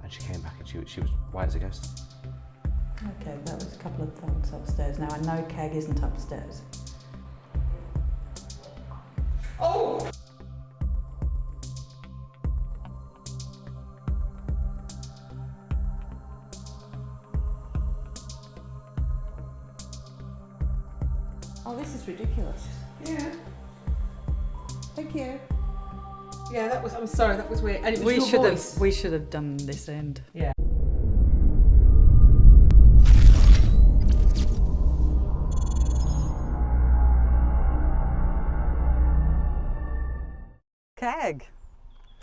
and she came back and she was white as a ghost. Okay, that was a couple of thoughts upstairs. Now I know Keg isn't upstairs. Oh! Oh, this is ridiculous. Yeah. Thank you. Yeah, that was. I'm sorry, that was weird. And it was your voice. We should have done this end. Yeah. Keg,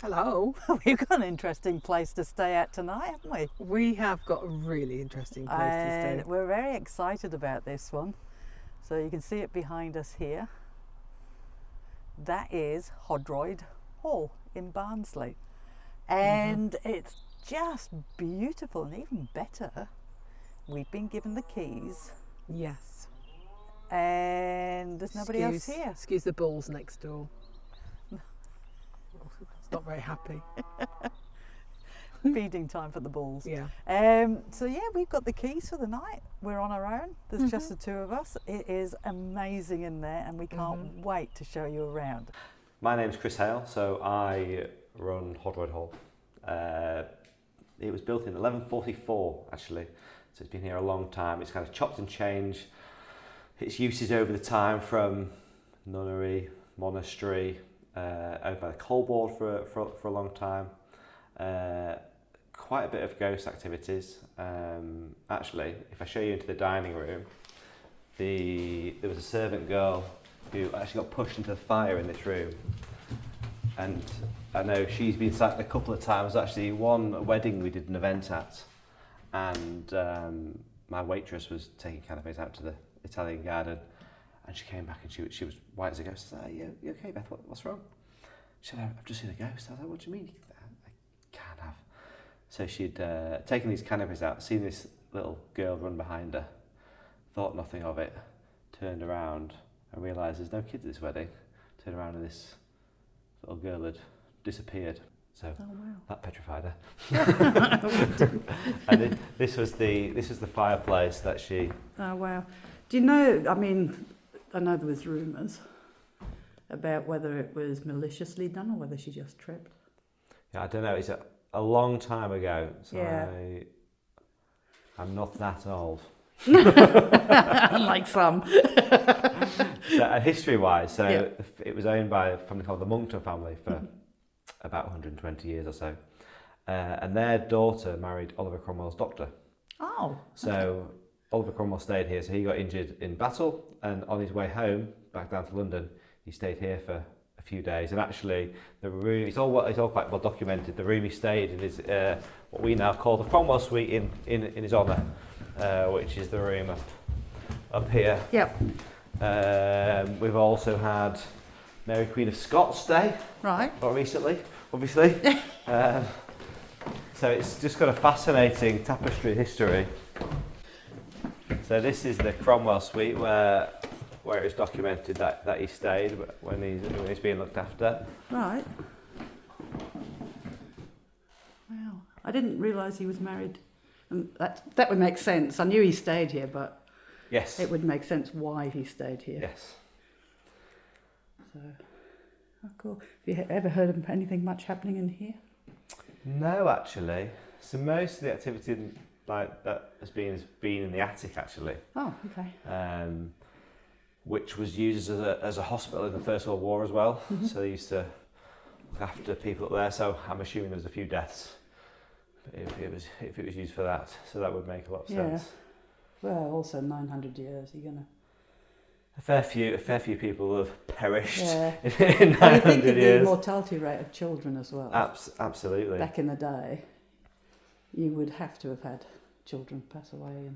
Hello. we've got an interesting place to stay at tonight, haven't we? We have got a really interesting place to And stay. we're very excited about this one. So you can see it behind us here. That is Hodroyd Hall in Barnsley. And it's just beautiful, and even better, we've been given the keys Yes. and there's nobody else here. Excuse the bulls next door. It's not very happy. Feeding time for the bulls. Yeah. So yeah, we've got the keys for the night. We're on our own. There's just the two of us. It is amazing in there, and we can't wait to show you around. My name's Chris Hale, so I run Hodroyd Hall. It was built in 1144 actually, so it's been here a long time. It's kind of chopped and changed its uses over the time, from nunnery, monastery, owned by the coal board for a long time. Quite a bit of ghost activities. Actually, if I show you into the dining room, there was a servant girl who actually got pushed into the fire in this room, and I know she's been sacked a couple of times. Actually, one wedding we did an event at, and my waitress was taking canapes out to the Italian garden, and she came back and she was white as a ghost. I said, you okay, Beth? What's wrong? She said, I've just seen a ghost. I was like, what do you mean? I can't have. So she'd taken these canapes out, seen this little girl run behind her, thought nothing of it, turned around and realised there's no kids at this wedding. Turned around and this little girl had disappeared. So that petrified her. And this was the fireplace that she. Oh wow! Do you know? I mean, I know there was rumours about whether it was maliciously done or whether she just tripped. Yeah, I don't know. It's a long time ago, so Yeah. I'm not that old. Like some. So, history-wise, Yeah. it was owned by a family called the Monkton family for about 120 years or so, and their daughter married Oliver Cromwell's doctor. Oh. So Oliver Cromwell stayed here. So he got injured in battle, and on his way home back down to London, he stayed here for a few days. And actually, the room it's all quite well documented. The room he stayed in is what we now call the Cromwell Suite in his honour, which is the room up here. Yep. We've also had Mary Queen of Scots stay, Right. or recently, obviously. So it's just got a fascinating tapestry history. So this is the Cromwell Suite where it's documented that he stayed when he's being looked after. Right. Wow. I didn't realise he was married. And that would make sense. I knew he stayed here, but Yes. it would make sense why he stayed here. Yes. So, oh, cool. Have you ever heard of anything much happening in here? No, actually. So most of the activity like that has been in the attic actually, Oh, okay. which was used as a hospital in the First World War as well. So they used to look after people up there. So I'm assuming there was a few deaths if it was used for that. So that would make a lot of sense. Well, also 900 years. You're gonna. A fair few people have perished Yeah. in Well, you 900 think of the years. mortality rate of children as well. Absolutely. Back in the day, you would have to have had children pass away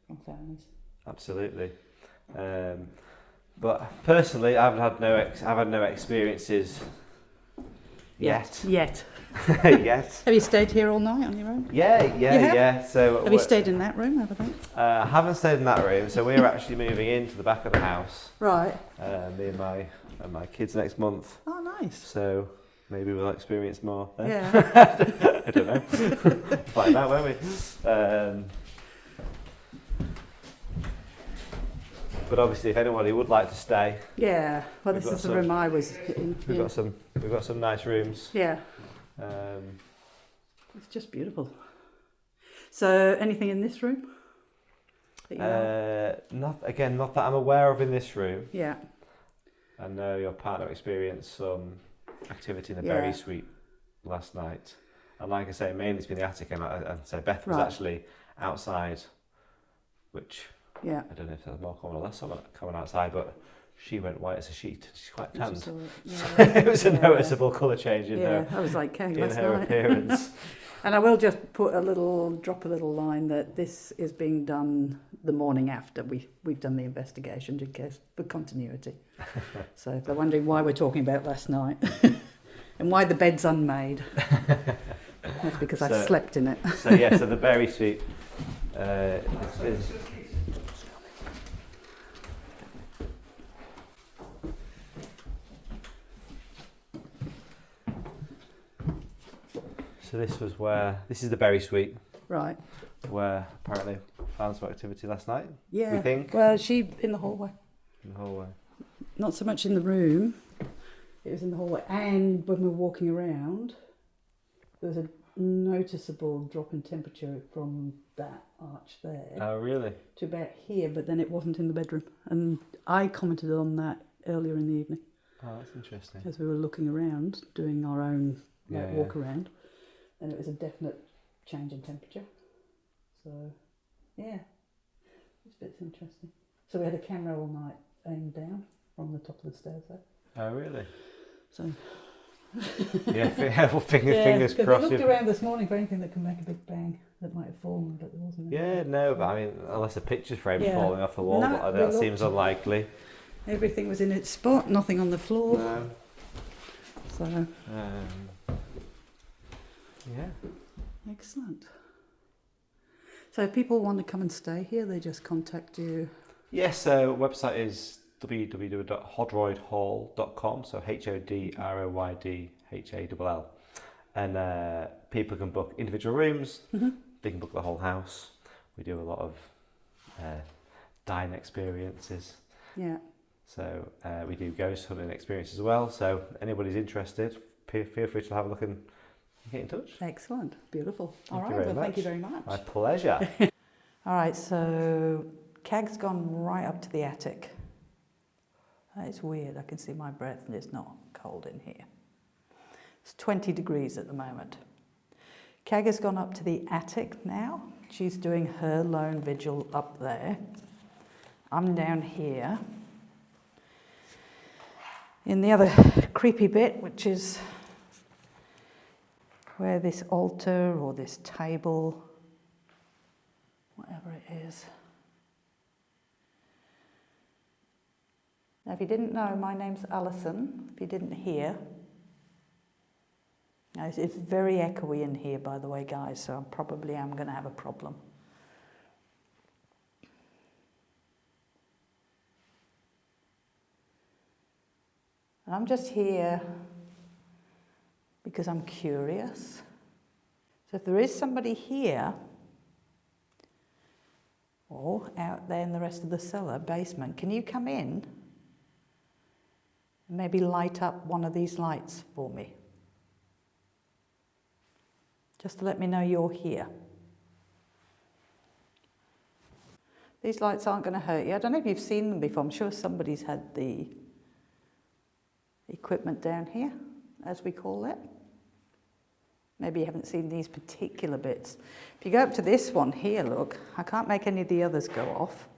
from families. Absolutely. But personally, I've had no experiences yet. Yet. Yet. Have you stayed here all night on your own? Yeah. So Have you stayed in that room over there? I haven't stayed in that room. So we're actually moving into the back of the house. Right. Me and my kids next month. Oh, nice. So maybe we'll experience more then. Yeah. I don't know. Find out, won't we? But obviously, if anybody would like to stay, Yeah. Well, We've this got is the some- room I was in. we've Yeah. got some nice rooms. Yeah. Um, It's just beautiful. So, anything in this room? That you know? not that I'm aware of in this room. Yeah. I know your partner experienced some activity in the Yeah. berry suite last night, and like I say, mainly it's been the attic, and so Beth was Right. actually outside, which Yeah. I don't know if there's more common or less common outside, but she went white as a sheet. She's quite I just tanned. saw it. It was a Yeah. noticeable colour change in Yeah, I was like, okay, in last her night. appearance. And I will just drop a little line that this is being done the morning after we've done the investigation, in case for continuity. So if they're wondering why we're talking about last night and why the bed's unmade, that's because I've So- slept in it. So yeah, so the berry suite is so this is the berry suite Right. where apparently found some activity last night Yeah. We think. Well, she in the hallway. in the hallway. Not so much in the room. It was in the hallway, and when we were walking around, there was a noticeable drop in temperature from that arch there Oh really? to about here, but then it wasn't in the bedroom. And I commented on that earlier in the evening Oh, that's interesting. as we were looking around, doing our own Yeah, walk around, and it was a definite change in temperature. So, yeah, this bit's interesting. So we had a camera all night aimed down from the top of the stairs there. Oh really? So Yeah, fingers 'cause crossed. we looked around this morning for anything that can make a big bang that might have fallen, but there wasn't. Yeah, no, but I mean, unless a picture frame Yeah. falling off the wall, No, but we that looked. seems unlikely. Everything was in its spot, nothing on the floor. No. So Yeah. excellent. So if people want to come and stay here, they just contact you. Yes, so website is www.hodroydhall.com, so HODROYDHALL. And people can book individual rooms, they can book the whole house. We do a lot of dine experiences, Yeah. so we do ghost hunting experiences as well. So anybody's interested, feel free to have a look and get in touch. Excellent. Beautiful. All Thank you right. very Well, thank you much. very much. My pleasure. All right. So Cag's gone right up to the attic. It's weird. I can see my breath and it's not cold in here. It's 20 degrees at the moment. Cag has gone up to the attic now. She's doing her lone vigil up there. I'm down here in the other creepy bit, which is where this altar or this table, whatever it is. Now, if you didn't know, my name's Alison, if you didn't hear. Now, it's very echoey in here, by the way, guys, so I probably am going to have a problem. And I'm just here because I'm curious. So if there is somebody here, or out there in the rest of the cellar, basement, can you come in and maybe light up one of these lights for me? Just to let me know you're here. These lights aren't going to hurt you. I don't know if you've seen them before. I'm sure somebody's had the equipment down here, as we call it. Maybe you haven't seen these particular bits. If you go up to this one here, look, I can't make any of the others go off.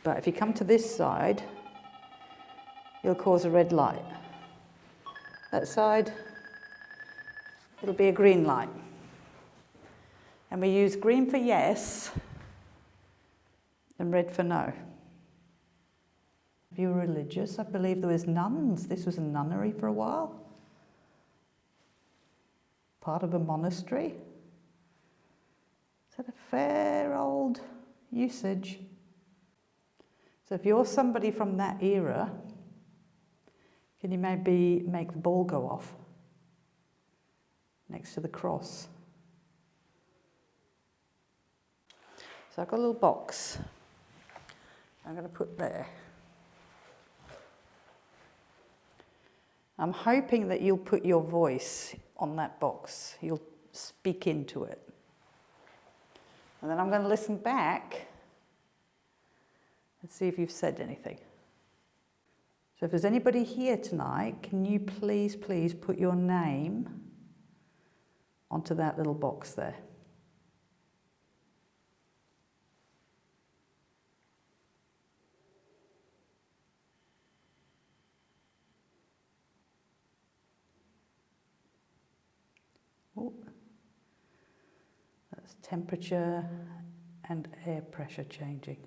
But if you come to this side, you'll cause a red light. That side, it'll be a green light. And we use green for yes and red for no. If you're religious, I believe there was nuns. This was a nunnery for a while. Part of a monastery. It's had a fair old usage. So if you're somebody from that era, can you maybe make the ball go off? next to the cross. So I've got a little box I'm going to put there. I'm hoping that you'll put your voice on that box. You'll speak into it. And then I'm going to listen back and see if you've said anything. So if there's anybody here tonight, can you please put your name onto that little box there? Oh, that's temperature and air pressure changing.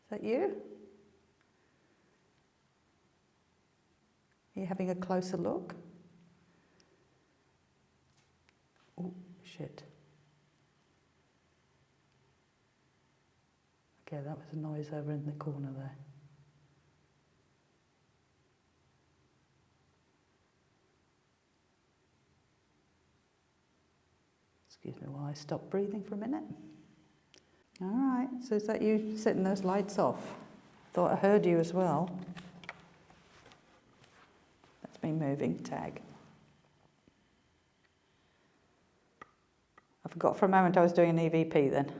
Is that you? Are you having a closer look? Oh, shit. Okay, that was a noise over in the corner there. Excuse me while I stop breathing for a minute. All right, so is that you setting those lights off? Thought I heard you as well. That's me moving, tag. I forgot for a moment I was doing an EVP then.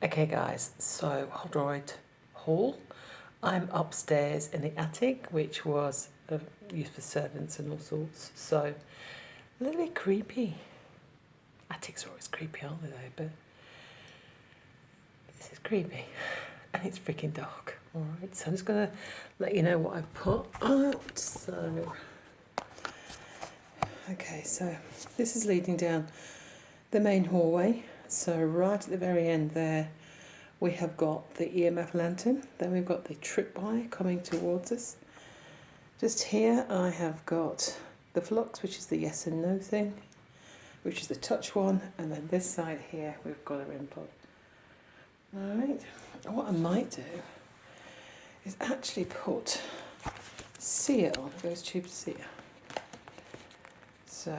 Okay guys, so Hodroyd Hall. I'm upstairs in the attic, which was used for servants and all sorts. So a little bit creepy. Attics are always creepy, aren't they though? But this is creepy. And it's freaking dark. Alright, so I'm just gonna let you know what I've put out. So okay, so this is leading down the main hallway. So right at the very end there, we have got the EMF lantern. Then we've got the tripwire coming towards us. Just here I have got the flux, which is the yes and no thing, which is the touch one. And then this side here, we've got our input. Alright, what I might do is actually put Sia on, those tubes Sia. So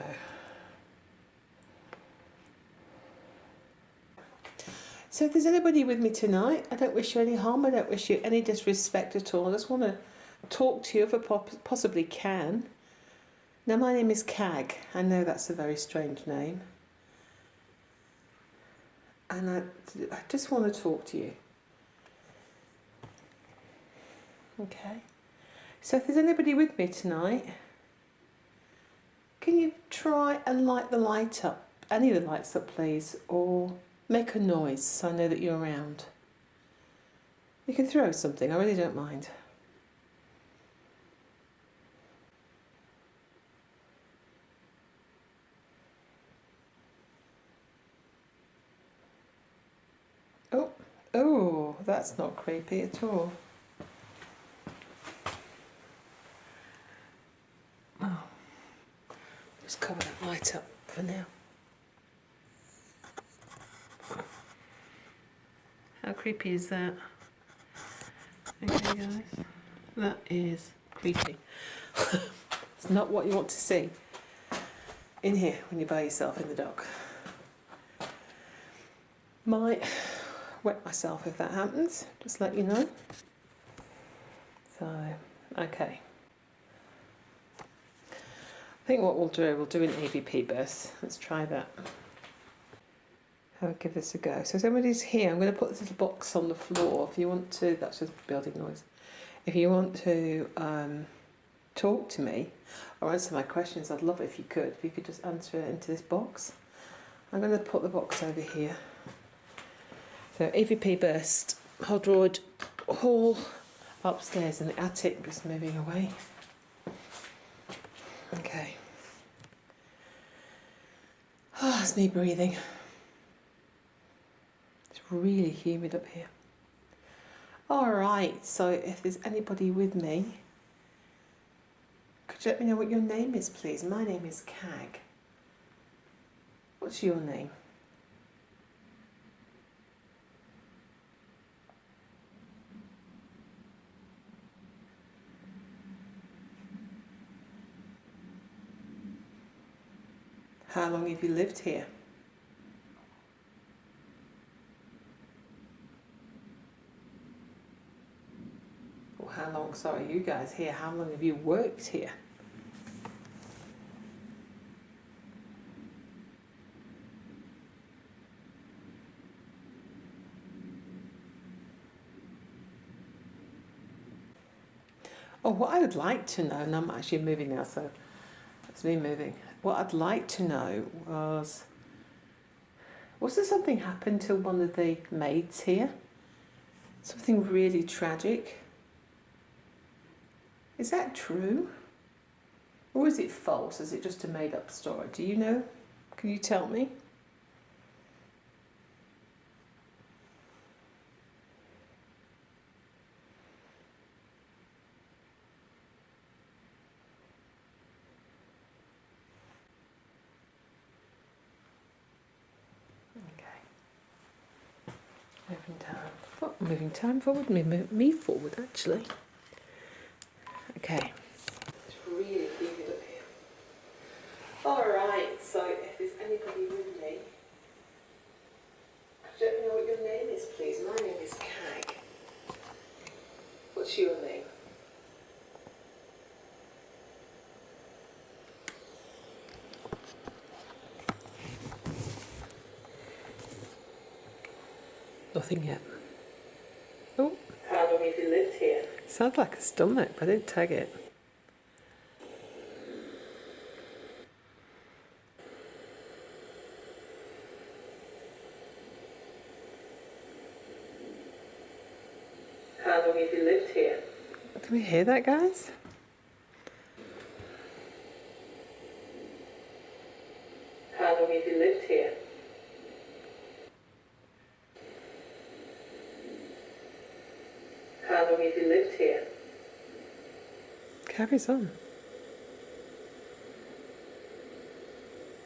if there's anybody with me tonight, I don't wish you any harm, I don't wish you any disrespect at all. I just want to talk to you if I possibly can. Now my name is Cag. I know that's a very strange name. And I just want to talk to you. Okay. So if there's anybody with me tonight, can you try and light the light up, any of the lights up please, or make a noise so I know that you're around. You can throw something, I really don't mind. Oh, that's not creepy at all. Oh, just cover that light up for now. How creepy is that? Okay guys, that is creepy. It's not what you want to see in here when you're by yourself in the dark. Might wet myself if that happens, just let you know. So, okay. I think what we'll do an AVP burst. Let's try that. I'll give this a go. So somebody's here. I'm going to put this little box on the floor. If you want to, that's just building noise. If you want to talk to me or answer my questions, I'd love it if you could. If you could just answer it into this box. I'm going to put the box over here. So AVP burst, Hodroyd Hall, upstairs in the attic, just moving away. Okay. Oh, that's me breathing. It's really humid up here. Alright, so if there's anybody with me, could you let me know what your name is, please? My name is Cag. What's your name? How long have you lived here? Or how long, sorry, you guys here, how long have you worked here? Oh, what I would like to know, and I'm actually moving now, so it's me moving. What I'd like to know was there something happened to one of the maids here? Something really tragic? Is that true? Or is it false? Is it just a made up story? Do you know? Can you tell me? Moving time forward, me forward actually. Okay. It's really creepy up here. Alright, so if there's anybody with me, could you let me know what your name is, please? My name is Cag. What's your name? Nothing yet. Oh. How long have you lived here? Sounds like a stomach, but I didn't tag it. How long have you lived here? Can we hear that, guys? How long have you lived here? How long have you lived here? Carries on.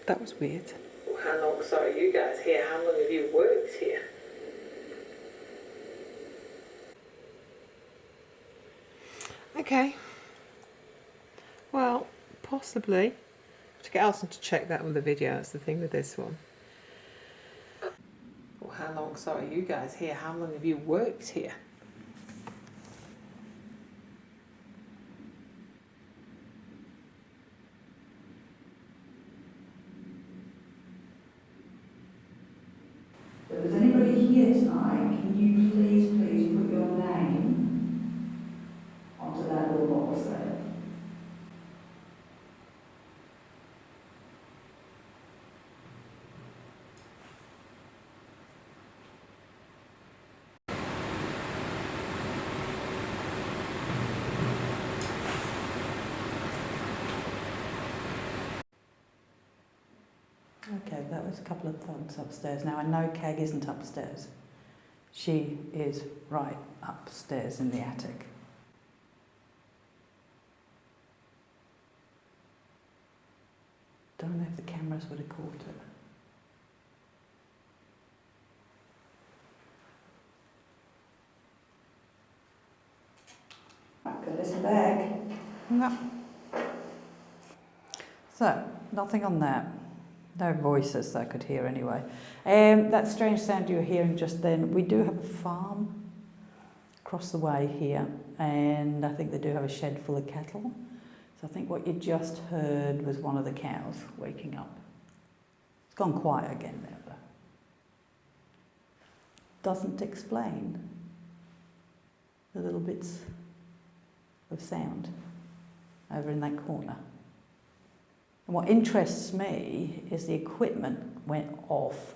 That was weird. How long, sorry, you guys here, how long have you worked here? Okay. Well, possibly. To get Alison to check that on the video, that's the thing with this one. Well, how long, sorry, you guys here, how long have you worked here? If there's anybody here tonight, can you please put your name onto that little box there? Okay, that was a couple of thugs upstairs. Now I know Keg isn't upstairs. She is right upstairs in the attic. Don't know if the cameras would have caught it. Right, got this bag. No. So, nothing on that. No voices I could hear anyway. That strange sound you were hearing just then, we do have a farm across the way here, and I think they do have a shed full of cattle. So I think what you just heard was one of the cows waking up. It's gone quiet again there, though. Doesn't explain the little bits of sound over in that corner. And what interests me is the equipment went off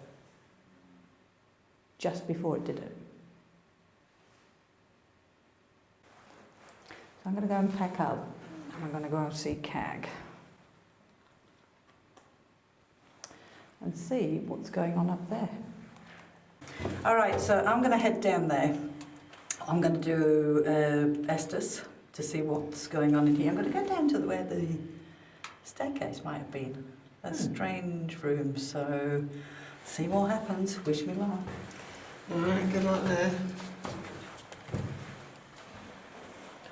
just before it did it. So I'm going to go and pack up, and I'm going to go and see Cag and see what's going on up there. All right, so I'm going to head down there. I'm going to do Estes to see what's going on in here. I'm going to go down to where the staircase might have been. A strange room, so see what happens. Wish me luck. Alright, good luck there.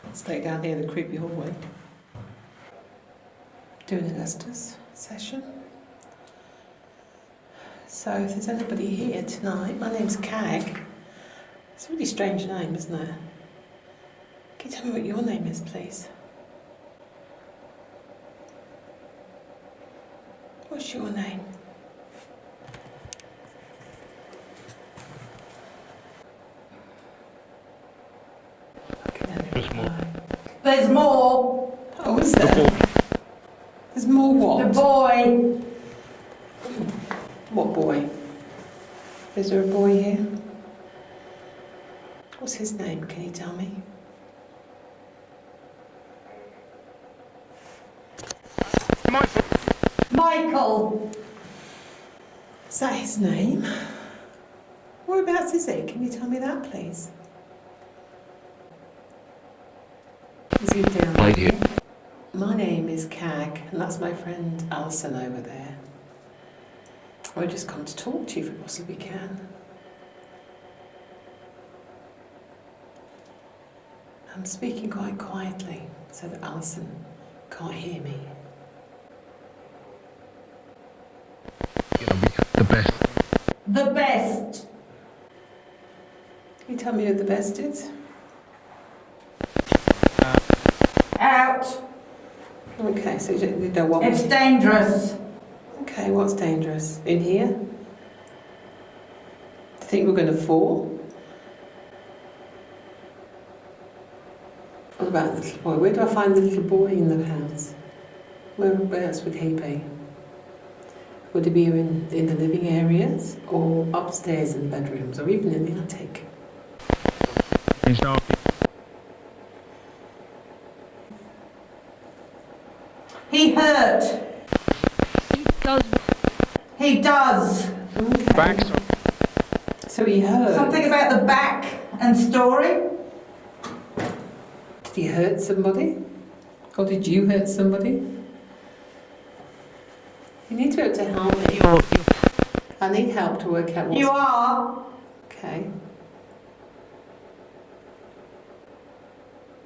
Let's take down here the creepy hallway. Doing an Estes session. So if there's anybody here tonight, my name's Cag. It's a really strange name, isn't it? Can you tell me what your name is, please? What's your name? There's more. There's more. Oh, is there? There's more what? The boy. What boy? Is there a boy here? What's his name? Can you tell me? Michael. Is that his name? Whereabouts is he? Can you tell me that, please? Is he down Right here? here. My name is Cag, and that's my friend Alison over there. I've just come to talk to you if we possibly can. I'm speaking quite quietly so that Alison can't hear me. The best. The best. Can you tell me who the best is? Out. Okay, so you don't want It's me. dangerous. Okay, what's dangerous? In here? Do you think we're going to fall? What about the little boy? Where do I find the little boy in the house? Where else would he be? Would he be in the living areas, or upstairs in the bedrooms, or even in the attic? It's not. He hurt. He does. Okay. Back. So he hurt. Something about the back and story. Did he hurt somebody? Or did you hurt somebody? You need to be able to help me. I need help to work out what's... You are. Okay.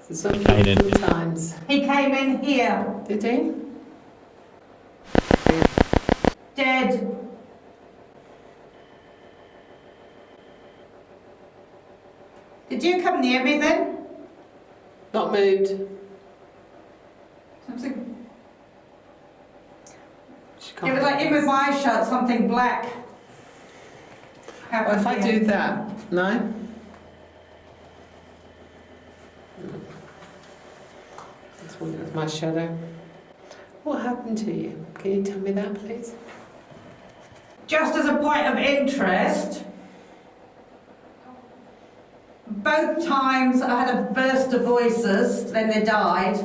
So sometimes... He came in here. Did he? Dead. Did you come near me then? Not moved. Something. She It can't was like move. in with my eyes shut, something black. Well, if I do that, no? This one is my shadow. What happened to you? Can you tell me that, please? Just as a point of interest, both times I had a burst of voices, then they died,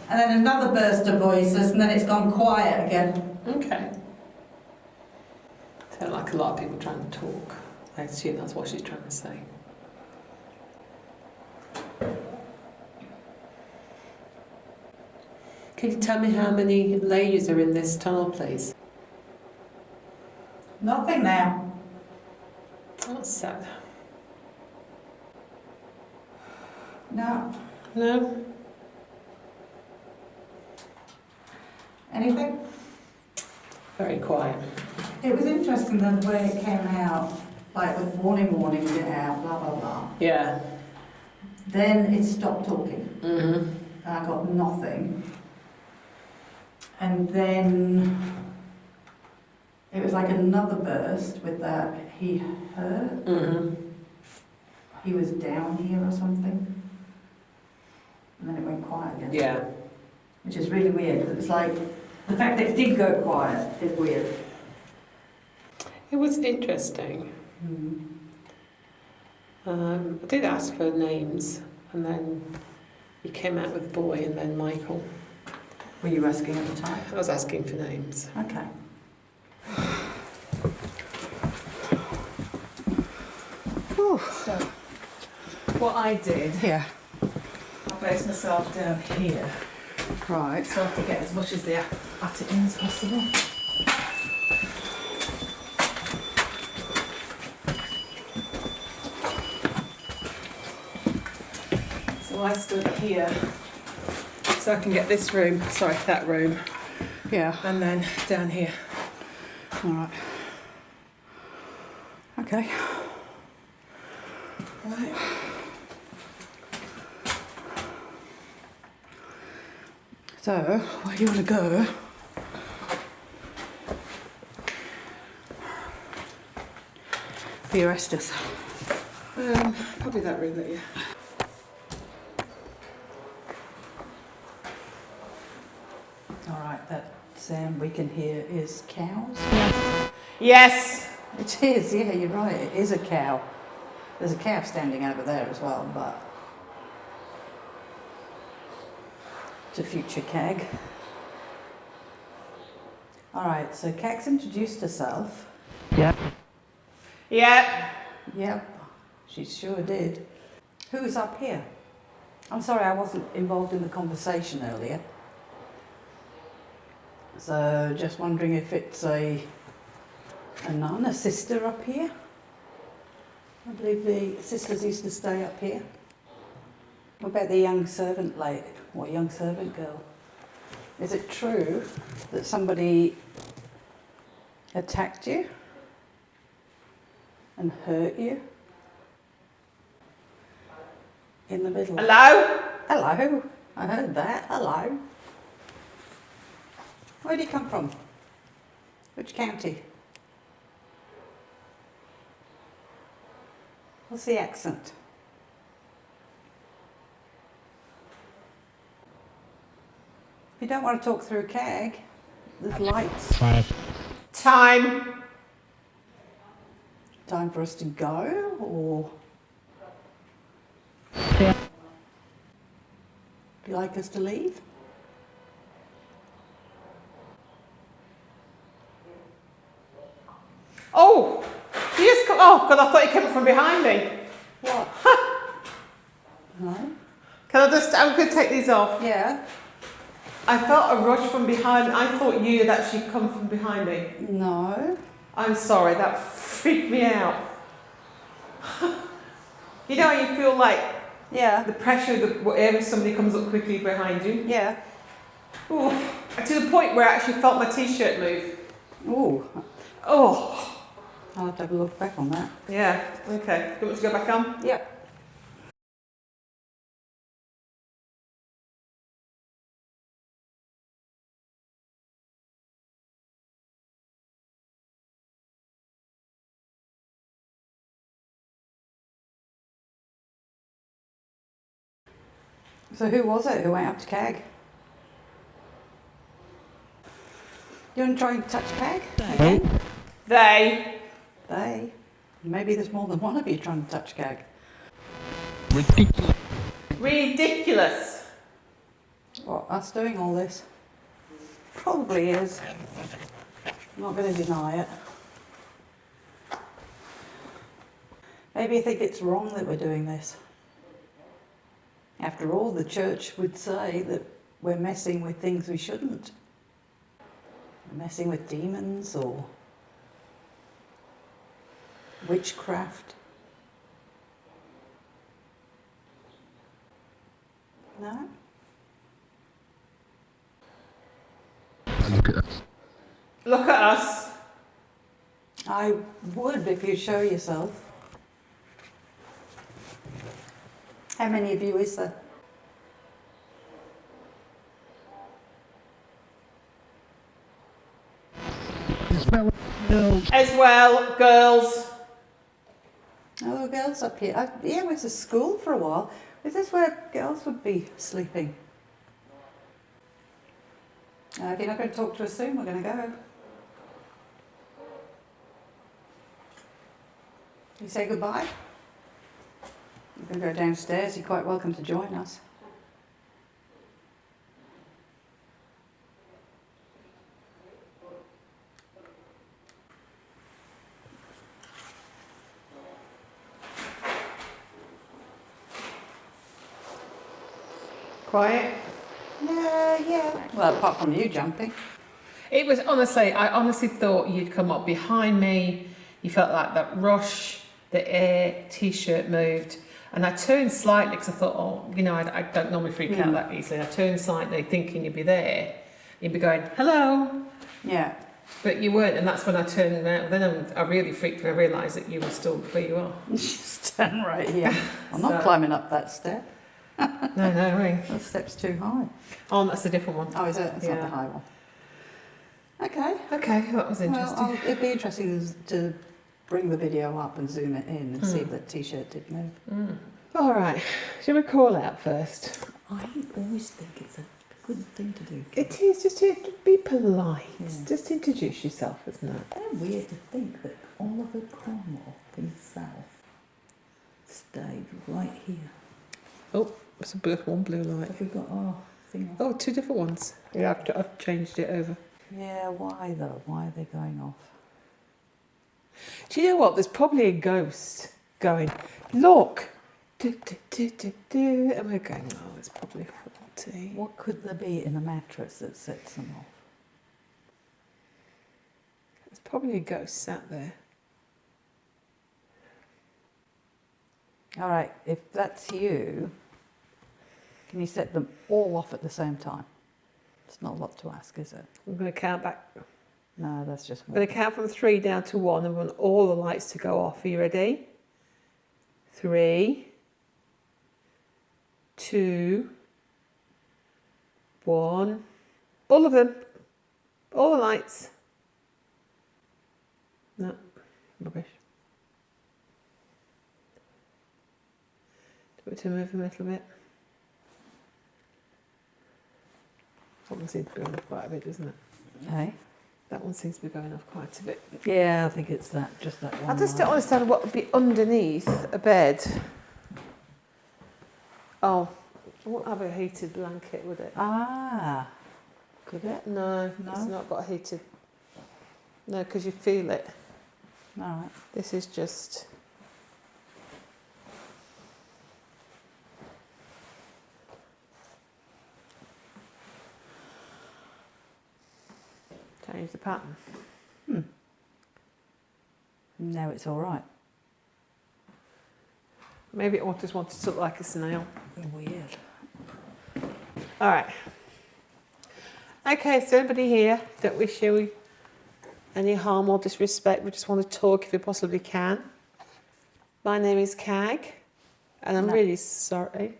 and then another burst of voices, and then it's gone quiet again. Okay. Sound like a lot of people trying to talk. I assume that's what she's trying to say. Can you tell me how many ladies are in this tunnel, please? Nothing now. That's sad. No. No? Anything? Very quiet. It was interesting the way it came out, like with warning, get out, blah, blah, blah. Yeah. Then it stopped talking, Mm-hmm. and I got nothing. And then it was like another burst with that he hurt, Mm-hmm. he was down here or something. And then it went quiet again. Yeah. Which is really weird, because it's like, the fact that it did go quiet is weird. It was interesting. I did ask for names, and then you came out with boy and then Michael. Were you asking at the time? I was asking for names. Okay. So, what I did, Yeah. I placed myself down here, Right. so I have to get as much of the attic in as possible. So I stood here, so I can get this room, sorry, that room, Yeah. and then down here. All right. Okay. Right. So, where do you want to go? For your Estes. Probably that room that you. All right, that sound we can hear is cows. Yes. It is, yeah, you're right. It is a cow. There's a cow standing over there as well, but it's a future CAG. All right, so CAG's introduced herself. Yep. Yep, she sure did. Who's up here? I'm sorry, I wasn't involved in the conversation earlier. So, just wondering if it's a nun, a sister up here. I believe the sisters used to stay up here. What about the young servant lady, or young servant girl? Is it true that somebody attacked you and hurt you in the middle? Hello? Hello, I heard that. Hello. Where do you come from? Which county? What's the accent? If you don't want to talk through CAG, there's lights. 5. Time. Time for us to go, or Yeah. do you like us to leave? Oh, you just come. Oh, God, I thought you came from behind me. What? No? Can I just, I'm going to take these off. Yeah? I felt a rush from behind. I thought you had actually come from behind me. No. I'm sorry, that freaked me out. You know how you feel like Yeah. the pressure that whatever somebody comes up quickly behind you? Yeah. Ooh, to the point where I actually felt my t-shirt move. Ooh. Oh, I'll have to have a look back on that. yeah, okay. Do you want me to go back on? Yep. So who was it who went up to CAG? You want to try and touch CAG? Again? They. They. Maybe there's more than one of you trying to touch CAG. Ridiculous. Ridiculous. What, us doing all this? Probably is. I'm not going to deny it. Maybe you think it's wrong that we're doing this. After all, the church would say that we're messing with things we shouldn't. We're messing with demons or witchcraft. No? Look at us. Look at us. I would if you show yourself. How many of you is there? As well, girls. Oh, there were girls up here. Yeah, it was a school for a while. Is this where girls would be sleeping? If you're not going to talk to us soon, we're going to go. You say goodbye? You can go downstairs. You're quite welcome to join us. Quiet. Yeah. Well, apart from you jumping. It was honestly, I honestly thought you'd come up behind me. You felt like that rush, the air, t-shirt moved. And I turned slightly because I thought, oh, you know, I don't normally freak out that easily. I turned slightly thinking you'd be there. You'd be going, hello. Yeah. But you weren't, and that's when I turned around. Then I really freaked when I realised that you were still where you are. Just stand right here. I'm not So- climbing up that step. No, right. That step's too high. Oh, that's a different one. Oh, is it? It's not Yeah. the high one. Okay. Okay, that was interesting. Well, it'd be interesting to bring the video up and zoom it in and see if that t-shirt did move. All right, shall we call out first? I always think it's a good thing to do. It is just to be polite. Yeah. Just introduce yourself, isn't it? Very weird to think that Oliver Cromwell himself stayed right here. Oh, it's a one blue light. Have we got our thing off? Oh, two different ones. Yeah, I've changed it over. Yeah, why though? Why are they going off? Do you know what? There's probably a ghost going, look. Do, do, do, do, do. And we're going, oh, it's probably 40. What could there be in a mattress that sets them off? There's probably a ghost sat there. All right, if that's you, can you set them all off at the same time? It's not a lot to ask, is it? I'm going to count back. No, that's just I'm one. going to count from 3 down to 1 and want all the lights to go off. Are you ready? 3, 2, 1. All of them. All the lights. No, rubbish. Do you want to move them a little bit? That one seems to be going off quite a bit, doesn't it? Hey? That one seems to be going off quite a bit. Yeah, I think it's that, just that one. I just light. don't understand what would be underneath a bed. Oh, it won't have a heated blanket, would it? Ah, could it? No, No? it's not got a heated. No, because you feel it. All right. This is just. Change the pattern. Now it's all right. Maybe it just wanted to look like a snail. Weird. All right. Okay, so anybody here don't wish you any harm or disrespect, we just want to talk if we possibly can. My name is Cag, and I'm No. really sorry.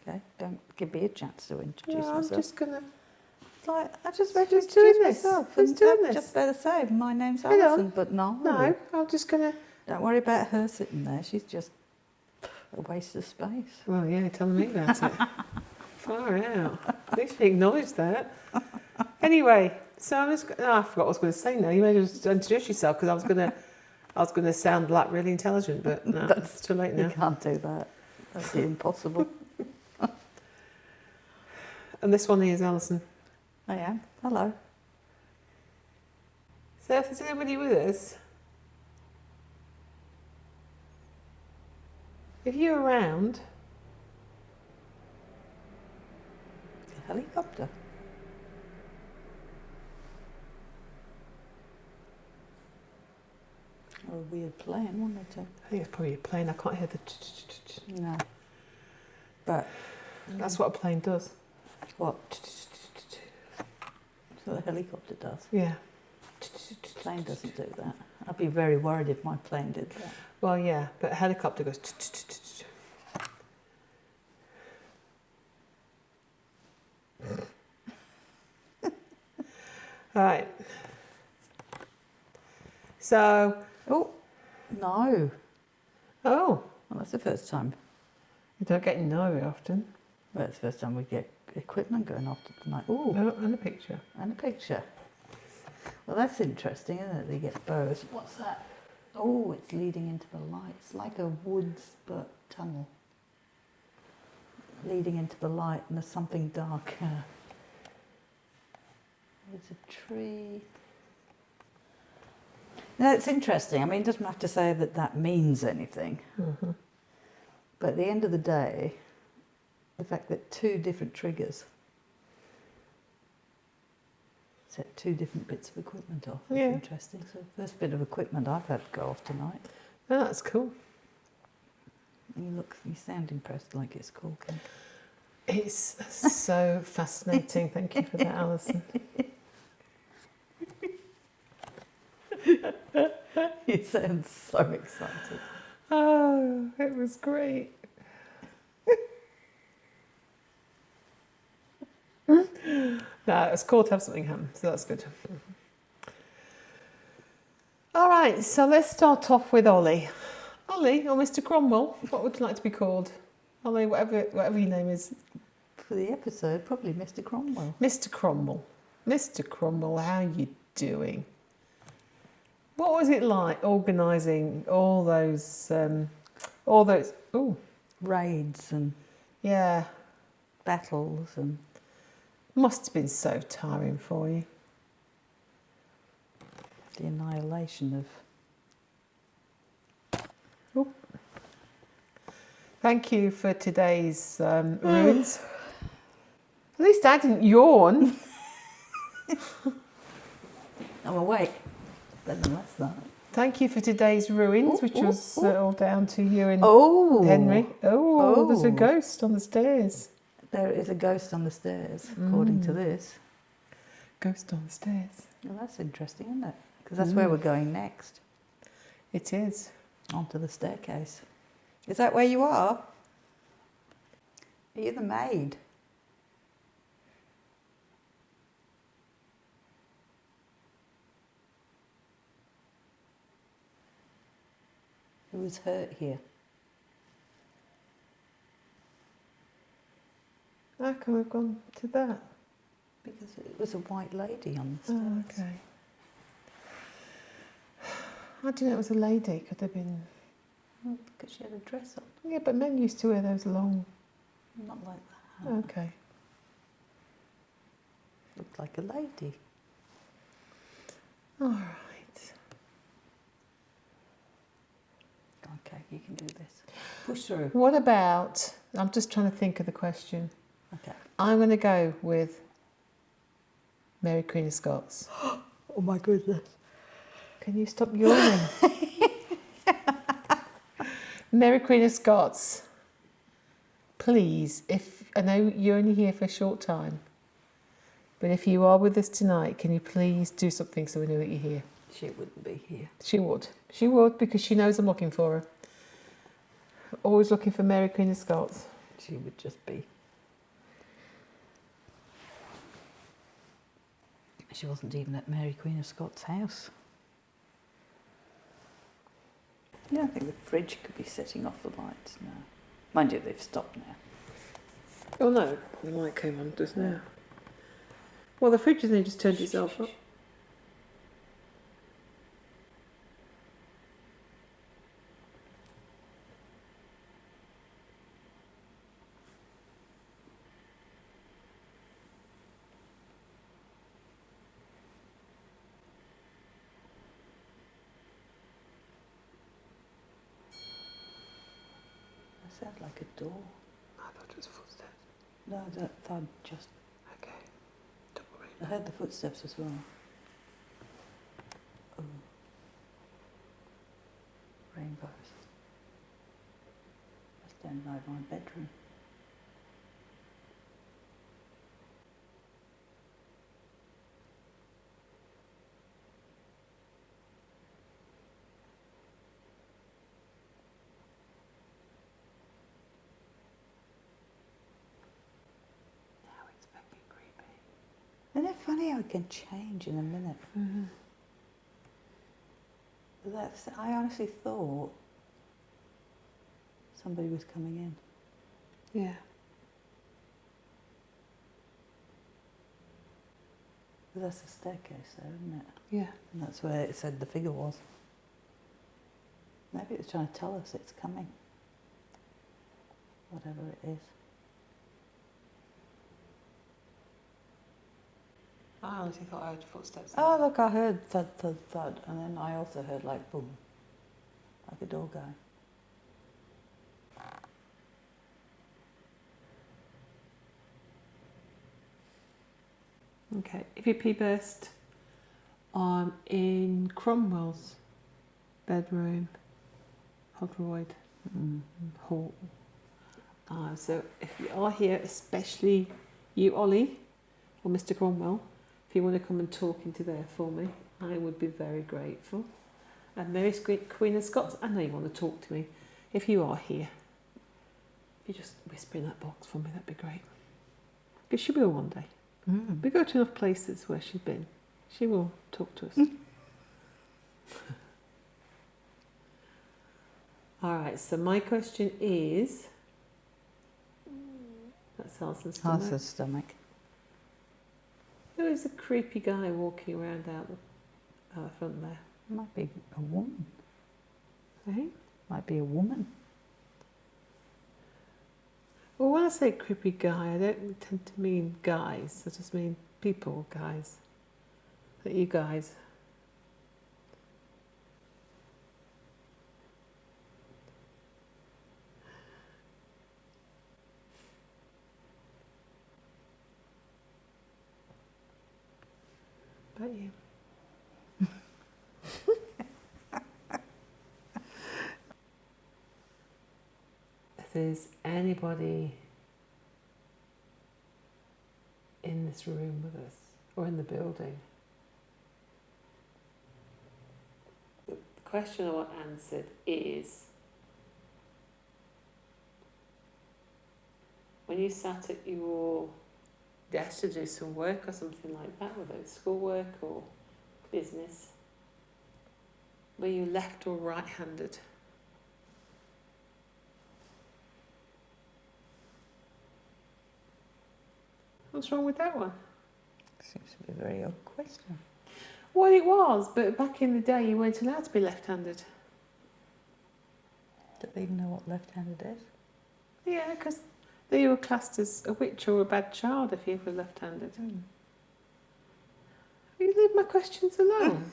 Okay, don't give me a chance to introduce No, I'm myself. just gonna. It's like, I just Who's introduced doing this? myself. Who's and doing I this? just better say, my name's Hang on. Alison, but no. No, I'm just gonna. Don't worry about her sitting there. She's just a waste of space. Well, yeah, telling me about it. Far out. At least you acknowledge that. Anyway, so I'm just. Oh, I forgot what I was going to say now. You may just introduce yourself because I was gonna sound like really intelligent, but no, it's too late You now. can't do that. That's impossible. And this one here is Alison. I am. Hello. So if there's anybody with us, if you're around, A helicopter. Or a weird plane, wouldn't it? I think it's probably a plane. I can't hear the. No. But That's what a plane does. what? So the helicopter does. Yeah. Plane doesn't do that. I'd be very worried if my plane did that. Well, yeah, but a helicopter goes. All right. So, Oh, no. oh, Well, that's the first time. you don't get no very often. Well, it's the first time we get equipment going off tonight. Oh, Oh, and a picture. and a picture. Well, that's interesting, isn't it? They get bows. What's that? Oh, it's leading into the light. It's like a woods but tunnel. Leading into the light, and there's something dark here. There's a tree. Now, it's interesting. I mean, it doesn't have to say that that means anything. But at the end of the day, the fact that 2 different triggers set 2 different bits of equipment off is Yeah. interesting. So, first bit of equipment I've had go off tonight. Oh, that's cool. You sound impressed, like it's cool. Kim. It's so fascinating. Thank you for that, Alison. You sound so excited. Oh, it was great. No, it's cool to have something happen, so that's good. All right, so let's start off with Ollie. Ollie, or Mr. Cromwell, what would you like to be called? Ollie, whatever your name is. For the episode, probably Mr. Cromwell. Mr. Cromwell. Mr. Cromwell, how are you doing? What was it like organising all those, oh, Raids and yeah, battles and must have been so tiring for you. the annihilation of... Oh. Thank you for today's ruins. At least I didn't yawn. I'm awake. Better than last night. Thank you for today's ruins, which was all down to you and Oh! Henry. Oh, there's a ghost on the stairs. There is a ghost on the stairs, according to this. Ghost on the stairs. Well, that's interesting, isn't it? Because that's where we're going next. It is. Onto the staircase. Is that where you are? Are you the maid? Who was hurt here? How come we've gone to that? Because it was a white lady on the stairs. Oh, okay. I didn't know it was a lady. Could have been. Well, because she had a dress on. Yeah, but men used to wear those long. Not like that. Okay. Looked like a lady. All right. Okay, you can do this. Push through. What about? I'm just trying to think of the question. Okay. I'm going to go with Mary Queen of Scots. Oh my goodness. Can you stop yawning? Mary Queen of Scots. Please, if I know you're only here for a short time, but if you are with us tonight, can you please do something so we know that you're here? She wouldn't be here. She would. She would, because she knows I'm looking for her. Always looking for Mary Queen of Scots. She would just be. She wasn't even at Mary Queen of Scots' house. You don't think the fridge could be setting off the lights now? Mind you, they've stopped now. Oh no, the light came on just now. Well, the fridge has only just turned itself up. That sounds like a door. I thought it was footsteps. No, that thud just... Okay. Don't worry. I heard the footsteps as well. Oh. Rainbows. That's down by my bedroom. Now it's fucking creepy. Isn't it funny how it can change in a minute? Mm-hmm. That's, I honestly thought somebody was coming in. Yeah. But that's the staircase there, isn't it? Yeah. And that's where it said the figure was. Maybe it's trying to tell us it's coming. Whatever it is. I honestly thought I heard footsteps. Oh, look, I heard thud, thud, thud. And then I also heard like boom. Like a door going. Okay, if you pee burst, I'm in Cromwell's bedroom, Hodroyd Hall. So if you are here, especially you, Ollie, or Mr. Cromwell, if you want to come and talk into there for me, I would be very grateful. And Mary, Queen of Scots, I know you want to talk to me. If you are here, if you just whisper in that box for me, that'd be great. Because she will one day. We go to enough places where she's been. She will talk to us. All right, so my question is... That's Allison's stomach. Allison's stomach. Who is the creepy guy walking around out the front there? Might be a woman. Eh? Might be a woman. Well, when I say creepy guy, I don't tend to mean guys. I just mean people, guys. Like you guys. About you. If there's anybody in this room with us or in the building, the question I want answered is, when you sat at your desk to do some work or something like that, whether it's schoolwork or business, were you left or right-handed? What's wrong with that one? Seems to be a very odd question. Well, it was, but back in the day you weren't allowed to be left-handed. Do they even know what left-handed is? Yeah, because you were classed as a witch or a bad child if you were left-handed. You leave my questions alone.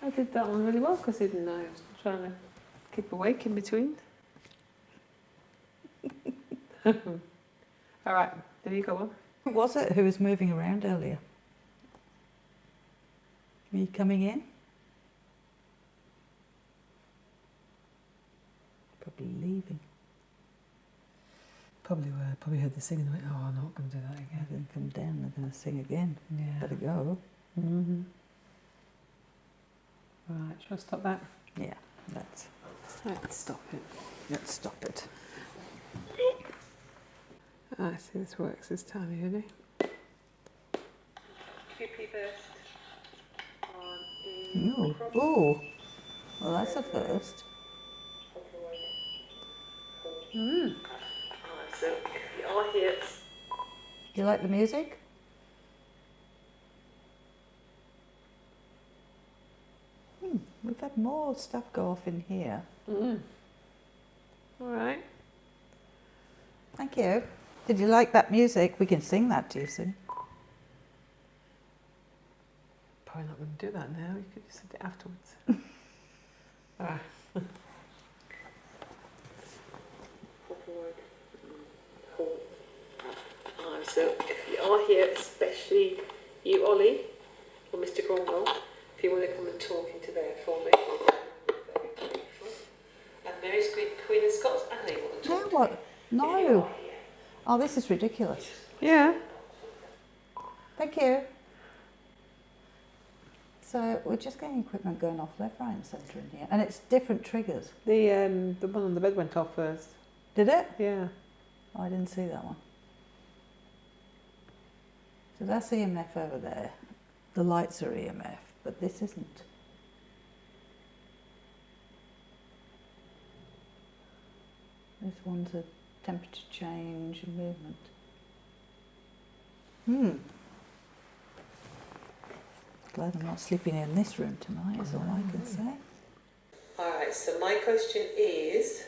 I did that one really well because I didn't know. I was trying to keep awake in between. All right, there you go on. Who was it who was moving around earlier? Are you coming in? Probably leaving. Probably were. Probably heard the singing and went, oh, I'm not going to do that They're again. going to come down, they're going to sing again. Yeah. Better go. Mm-hmm. Right, shall I stop that? Yeah, let's Stop it. stop it. I see this works this time, you ready? Creepiest. Ooh. Ooh. Well, that's a first. So if you are here, Do you like the music? We've had more stuff go off in here. all right. Thank you. Did you like that music? We can sing that to you soon. Probably not going to do that now. You could just sing it afterwards. All right. So if you are here, especially you, Ollie, or Mr. Grumble, if you want to come and talk into there for me, very grateful. And Mary's Queen of Scots, I know you want to No, talk. what? If you No. are here. Oh, this is ridiculous. Yeah. Thank you. So we're just getting equipment going off left, right and centre in here. And it's different triggers. The one on the bed went off first. Did it? Yeah. Oh, I didn't see that one. So that's EMF over there. The lights are EMF, but this isn't. This one's a temperature change and movement. Glad I'm not sleeping in this room tonight, is all I can say. Alright, so my question is...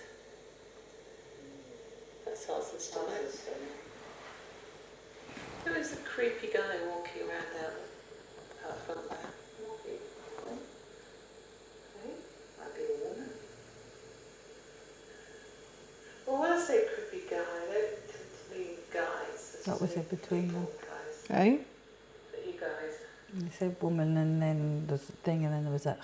That's Allison's stomach. Who is the creepy guy walking around out front there? Might be a woman. Well, when I say creepy guy, I don't tend to mean guys. That was in between them. Guys. Eh? But you guys. You said woman and then there's a thing and then there was that.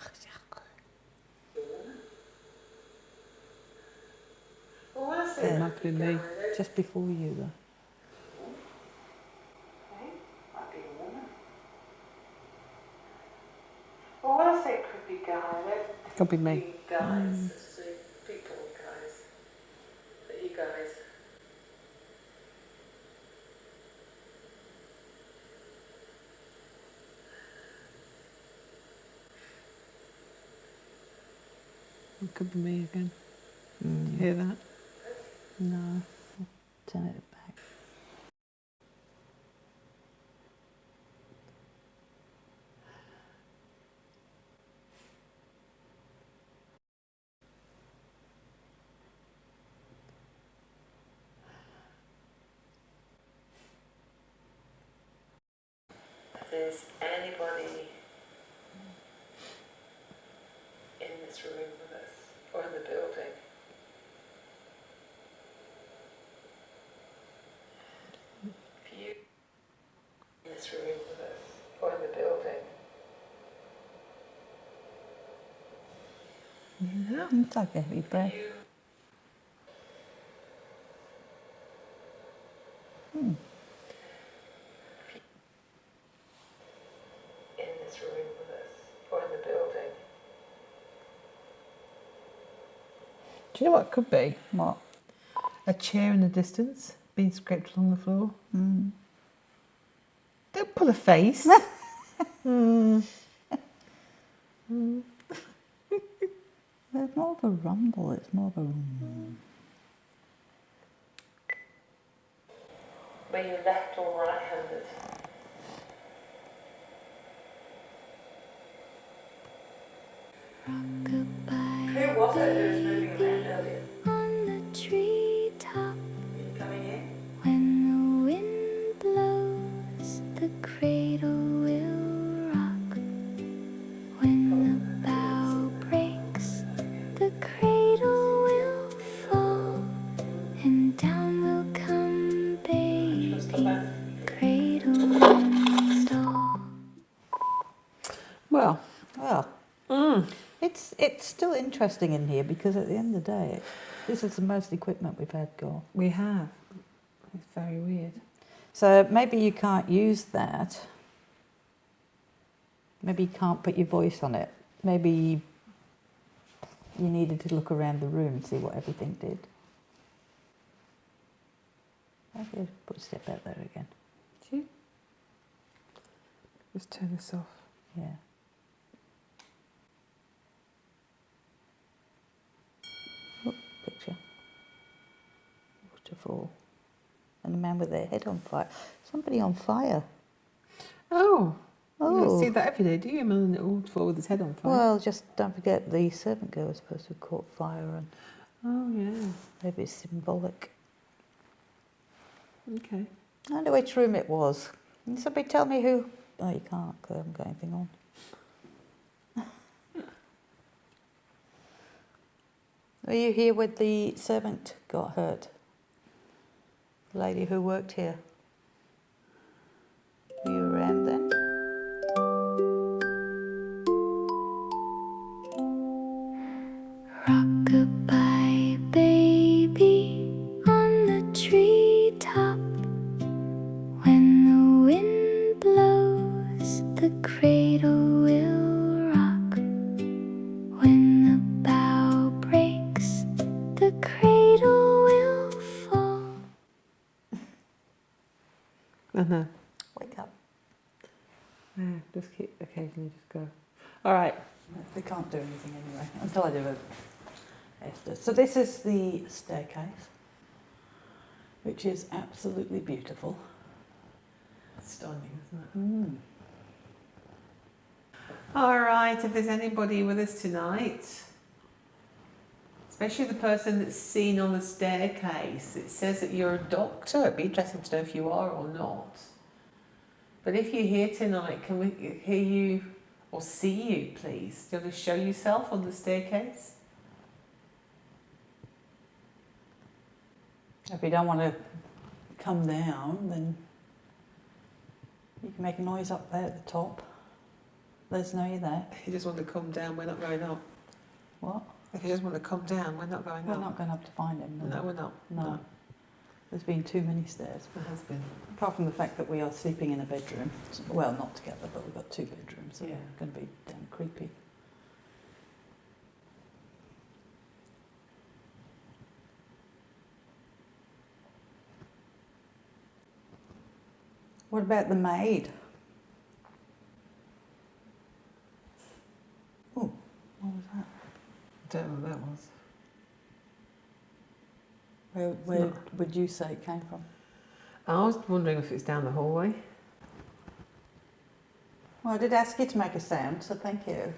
Well, when I say Might be me. Just before you though. Could be me. Guys, people, guys. That you guys. It could be me again. Do you hear that? No. Turn it back. Is anybody in this room with us or in the building? If you in this room with us or in the building, Yeah. Take a heavy breath. you in this room with us or in the building. Do you know what it could be? What? A chair in the distance being scraped along the floor. Don't pull a face. There's more of a rumble, it's more of a... Were you left or right-handed? Who was it who was moving around earlier? On the treetop, Are you coming in? when the wind blows, the cradle will rock. When the bough breaks, the cradle will fall, and down will come baby, cradle and all. Well, Well, it's still interesting in here because at the end of the day, this is the most equipment we've had go. we have. It's very weird. So maybe you can't use that. Maybe you can't put your voice on it. Maybe you needed to look around the room and see what everything did. Maybe put a step out there again. Do you? Just turn this off. Yeah. Oh, picture. Waterfall. And the man with their head on fire. Somebody on fire. Oh. You Oh. don't see that every day, do you? A man in the old fall with his head on fire. Well, just don't forget the servant girl was supposed to have caught fire, and Oh, yeah. maybe it's symbolic. Okay. I wonder which room it was. Can somebody tell me who? Oh, you can't because I haven't got anything on. Were you here when the servant got hurt? The lady who worked here? Were you around then? Rock-a-bye, baby, on the treetop. When the wind blows, the cradle will rock. When the bough breaks, the cradle will fall. Uh-huh. Wake up. Yeah, just keep occasionally just go. All right. They can't do anything anyway until I do a Esther. So this is the staircase, which is absolutely beautiful. Stunning, isn't it? All right, if there's anybody with us tonight, especially the person that's seen on the staircase, it says that you're a doctor. It'd be interesting to know if you are or not. But if you're here tonight, can we hear you or see you, please? Do you want to show yourself on the staircase? If you don't want to come down, then you can make a noise up there at the top. Let us know you're there. If you just want to come down, we're not going up. What? If you just want to come down, we're not going We're up. not going up to find him. No, we're not. No. There's been too many stairs. There has been. Apart from the fact that we are sleeping in a bedroom. Well, not together, but we've got two bedrooms. So Yeah. it's going to be damn creepy. What about the maid? Oh, what was that? Don't know what that was. Where would you say it came from? I was wondering if it's down the hallway. Well, I did ask you to make a sound, so thank you.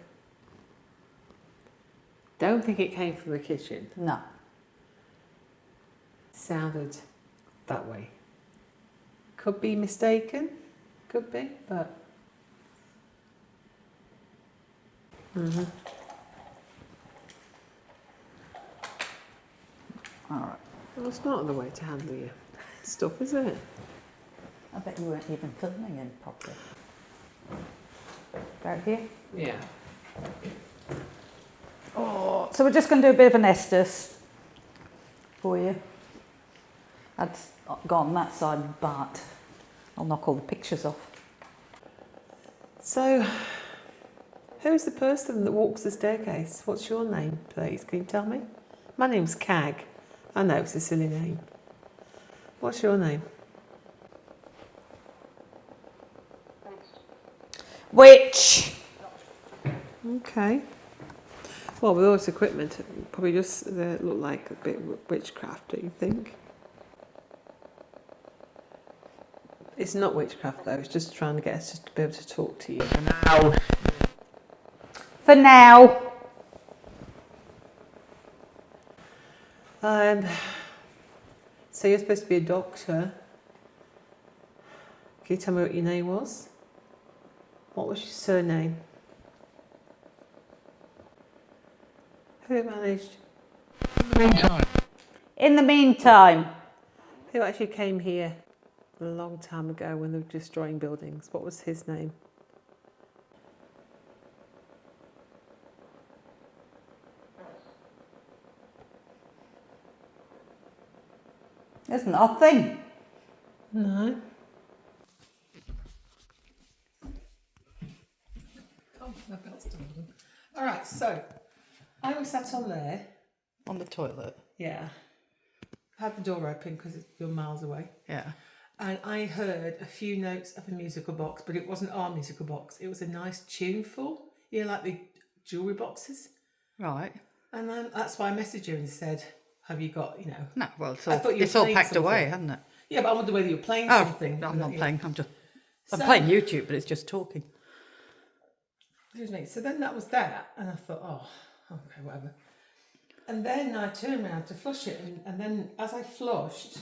Don't think it came from the kitchen. No. Sounded that way. Could be mistaken. Could be, but. All right. Well, it's not the way to handle your stuff, is it? I bet you weren't even filming in properly. About here? Yeah. Oh, so we're just going to do a bit of an Estes for you. I'd gone on that side, but I'll knock all the pictures off. So, who's the person that walks the staircase? What's your name, please? Can you tell me? My name's Cag. I know it's a silly name. What's your name? Witch! Okay. Well, with all this equipment, it probably just look like a bit witchcraft, don't you think? It's not witchcraft though, it's just trying to get us to be able to talk to you. Now. For now. So you're supposed to be a doctor. Can you tell me what your name was? What was your surname? Who managed? Meantime. In the meantime. Who actually came here a long time ago when they were destroying buildings? What was his name? There's nothing. No. Oh, my belt's done. All right, so I was sat on there. On the toilet. Yeah. I had the door open because you're miles away. Yeah. And I heard a few notes of a musical box, but it wasn't our musical box. It was a nice tuneful, you know, like the jewellery boxes. Right. And then that's why I messaged you and said, have you got, you know... No, well, I thought you were it's all playing packed something. away, hasn't it? Yeah, but I wonder whether you were playing something. I'm not playing. I'm So- playing YouTube, but it's just talking. Excuse me. So then that was that, and I thought, oh, okay, whatever. And then I turned around to flush it, and then as I flushed,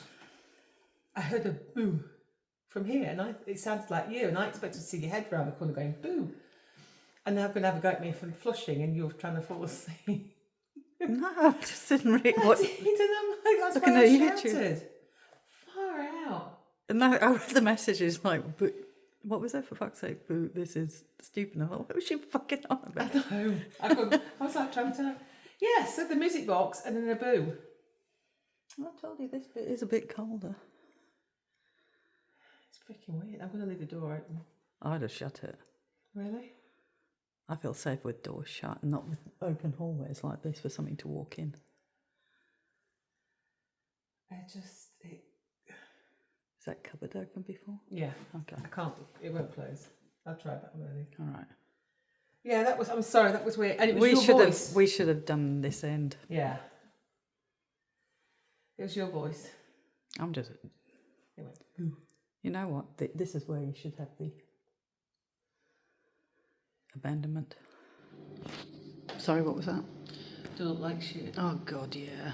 I heard a boo from here, and it sounded like you, and I expected to see your head round the corner going boo. And now I'm going to have a go at me for flushing, and you're trying to fall asleep. No, I just didn't really. I did, and I'm like, that's Looking why I at YouTube. shouted. Far out. No, I read the messages like, "Boo, what was that for fuck's sake? Boo, this is stupid." I thought, what was she fucking on about? No, I was like trying to. Yeah, so the music box and then a boo. I told you this bit is a bit colder. It's freaking weird. I'm going to leave the door open. I'd have shut it. Really? I feel safe with doors shut and not with open hallways like this for something to walk in. Is that cupboard open before? Yeah. Okay. I can't. It won't close. I've tried that already. All right. Yeah, that was. I'm sorry, that was weird. And it was your voice. We should have done this end. Yeah. It was your voice. I'm just. It went. Boo. You know what? This is where you should have the abandonment. Sorry, what was that? Do you look like shit? Oh God, yeah.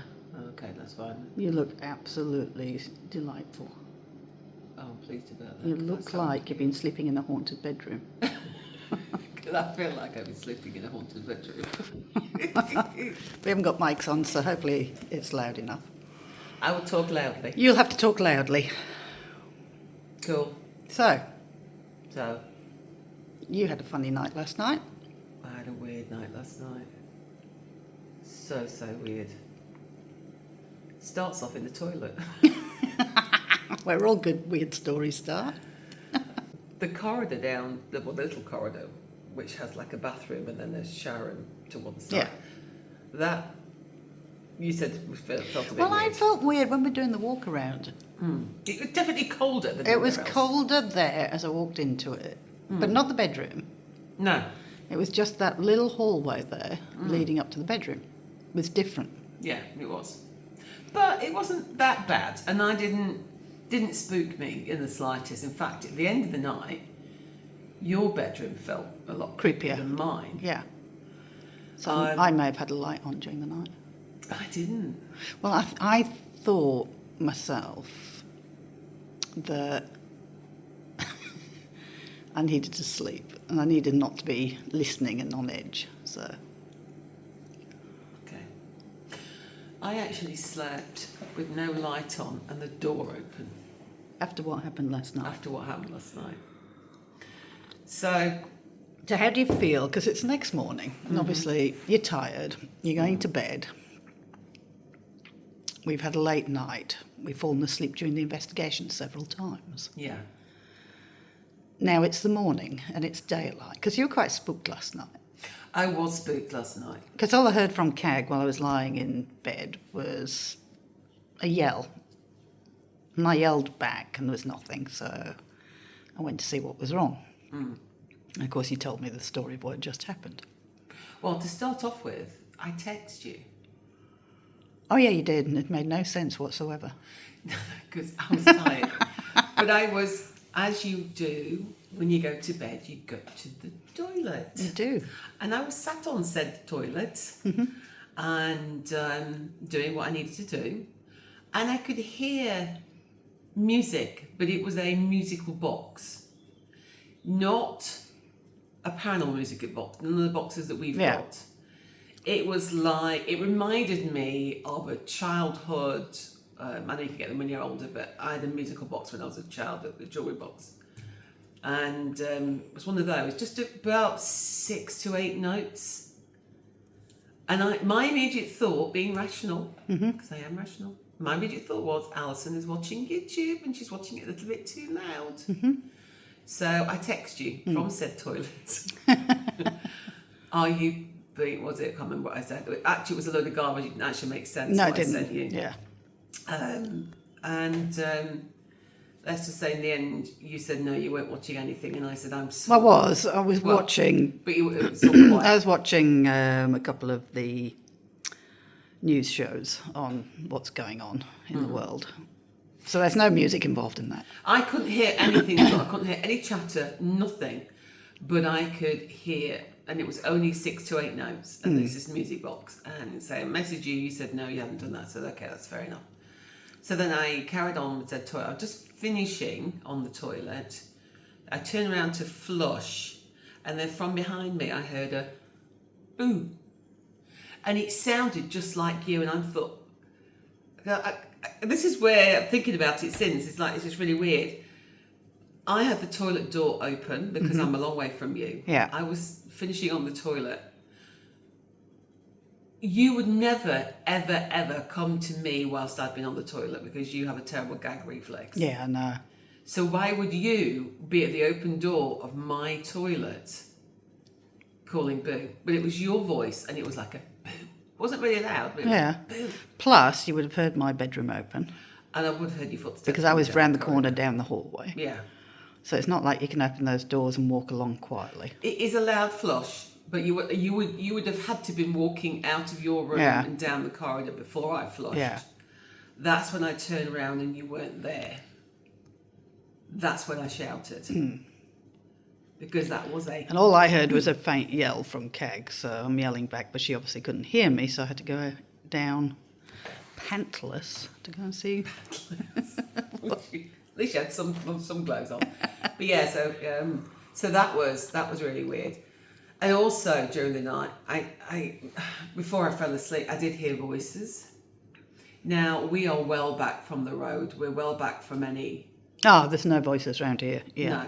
Okay, that's fine. You look absolutely delightful. Oh, I'm pleased about that. You look like you've been sleeping in a haunted bedroom. I feel like I've been sleeping in a haunted bedroom. We haven't got mics on, so hopefully it's loud enough. I will talk loudly. You'll have to talk loudly. Cool. So, So, you had a funny night last night. I had a weird night last night. So weird. Starts off in the toilet. Where all good weird stories start. The corridor down, the little corridor, which has like a bathroom and then a shower room to one side. Yeah. That You said it felt a bit Well, weird. I felt weird when we were doing the walk around. It was definitely colder than It was anywhere else. colder there as I walked into it, but not the bedroom. No. It was just that little hallway there leading up to the bedroom. It was different. Yeah, it was. But it wasn't that bad, and I didn't spook me in the slightest. In fact, at the end of the night, your bedroom felt a lot Creepier. than mine. Yeah. So I may have had a light on during the night. I didn't. Well, I thought myself that I needed to sleep and I needed not to be listening and on edge. So Okay. I actually slept with no light on and the door open after what happened last night. after what happened last night. So, How do you feel? Because it's next morning, and obviously you're tired. You're going to bed. We've had a late night. We've fallen asleep during the investigation several times. yeah. Now it's the morning and it's daylight. Because you were quite spooked last night. I was spooked last night. Because all I heard from Cag while I was lying in bed was a yell. And I yelled back and there was nothing, so I went to see what was wrong. And of course, he told me the story of what had just happened. Well, to start off with, I text you Oh, yeah, you did, and it made no sense whatsoever. because I was tired. But I was, as you do when you go to bed, you go to the toilet. You do. And I was sat on said toilet and doing what I needed to do. And I could hear music, but it was a musical box, not a panel music box, none of the boxes that we've got. It was like, it reminded me of a childhood, I know you can get them when you're older, but I had a musical box when I was a child, a jewellery box. And it was one of those, just about 6 to 8 notes. And my immediate thought, being rational, because I am rational, my immediate thought was, Alison is watching YouTube and she's watching it a little bit too loud. So I text you from said toilet. Are you being, was it? I can't remember what I said. Actually, it was a load of garbage. It didn't actually make sense. No, what it I sent didn't. you. Yeah. Let's just say in the end, you said no, you weren't watching anything, and I said I'm sorry. I was watching. But it was all quiet. I was watching a couple of the news shows on what's going on in the world. So there's no music involved in that. I couldn't hear anything. I couldn't hear any chatter, nothing. But I could hear, and it was only 6 to 8 notes, and there's this music box, and say, message you, you said no, you haven't done that. I said, okay, that's fair enough. So then I carried on with the toilet. I was just finishing on the toilet. I turned around to flush, and then from behind me, I heard a boo. And it sounded just like you, and I thought, this is where I'm thinking about it since. It's like, it's just really weird. I had the toilet door open because I'm a long way from you. Yeah. I was finishing on the toilet. You would never, ever, ever come to me whilst I've been on the toilet because you have a terrible gag reflex. Yeah, I know. So why would you be at the open door of my toilet calling boo? But it was your voice and it was like a boo. It wasn't really loud, but it was boo. Plus, you would have heard my bedroom open And I would have heard your footsteps. because I was down round the corridor. corner down the hallway. Yeah. So it's not like you can open those doors and walk along quietly. It is a loud flush, but you would have had to been walking out of your room and down the corridor before I flushed. Yeah. That's when I turned around and you weren't there. That's when I shouted. Because that was a... And all I heard was a faint yell from Keg, so I'm yelling back, but she obviously couldn't hear me, so I had to go down pantless to go and see. At least you had some clothes on. But yeah, so that was really weird. And also during the night, I before I fell asleep, I did hear voices. Now we are well back from the road. We're well back from any. Oh, there's no voices around here. Yeah.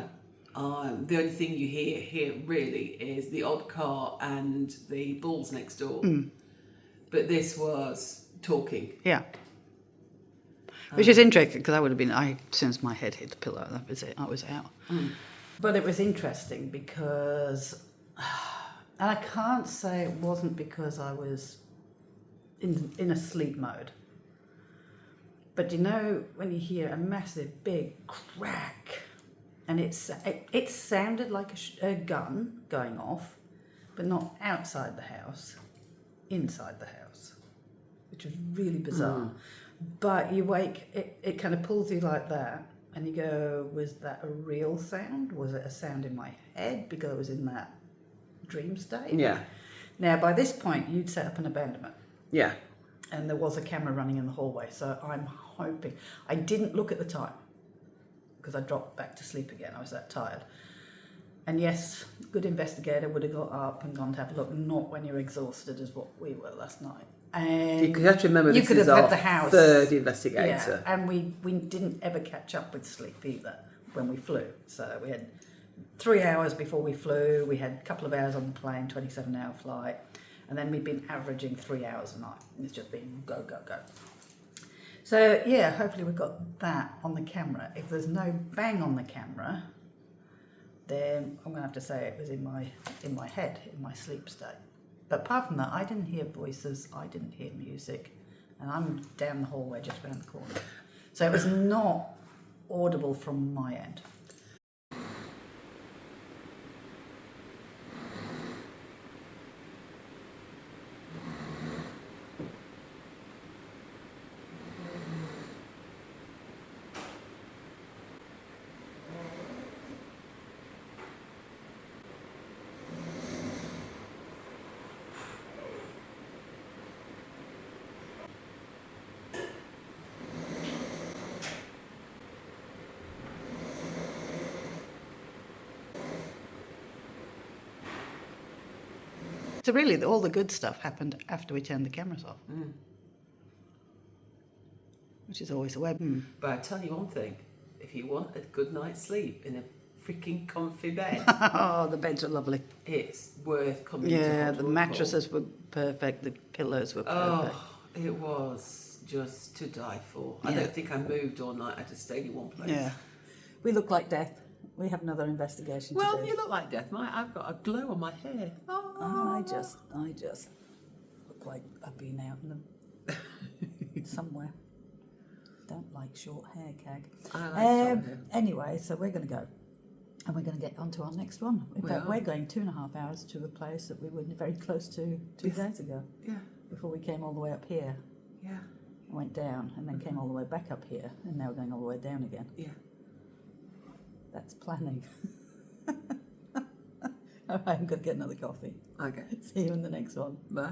No. The only thing you hear here really is the odd car and the bulls next door. But this was talking. Yeah. Which is interesting because I would have been, as soon as my head hit the pillow, that was it, I was out. But it was interesting because, and I can't say it wasn't because I was in a sleep mode. But you know when you hear a massive big crack, and it sounded like a gun going off, but not outside the house, inside the house, which was really bizarre. But you wake, it kind of pulls you like that, and you go, was that a real sound? Was it a sound in my head because I was in that dream state? Yeah. Now, by this point, you'd set up an abandonment. Yeah. And there was a camera running in the hallway, so I'm hoping. I didn't look at the time because I dropped back to sleep again. I was that tired. And yes, good investigator would have got up and gone to have a look, not when you're exhausted as what we were last night. And You have to remember you this could is have had our the house. third investigator. Yeah, and we didn't ever catch up with sleep either when we flew. So we had 3 hours before we flew. We had a couple of hours on the plane, 27-hour flight. And then we've been averaging 3 hours a night. It's just been go, go, go. So, yeah, hopefully we've got that on the camera. If there's no bang on the camera, then I'm going to have to say it was in my head, in my sleep state. But apart from that, I didn't hear voices, I didn't hear music, and I'm down the hallway just around the corner. So it was not audible from my end. So really, all the good stuff happened after we turned the cameras off, which is always the way. But I tell you one thing, if you want a good night's sleep in a freaking comfy bed, Oh, the beds are lovely. it's worth coming to Yeah, Hodroyd the Hall. mattresses were perfect, the pillows were perfect. Oh, it was just to die for. I Yeah. don't think I moved all night. I just stayed in one place. Yeah. We look like death. We have another investigation to Well, do. you look like death. I've got a glow on my hair. Oh. I just look like I've been out in the somewhere. Don't like short hair, Cag. I like short hair. Anyway, so we're going to go. And we're going to get on to our next one. In We fact, are. we're going 2.5 hours to a place that we were very close to 2 days ago. Yeah, Before we came all the way up here. yeah, Went down and then came all the way back up here. And now we're going all the way down again. yeah. That's planning. All right, I'm going to get another coffee. Okay, See you in the next one. bye.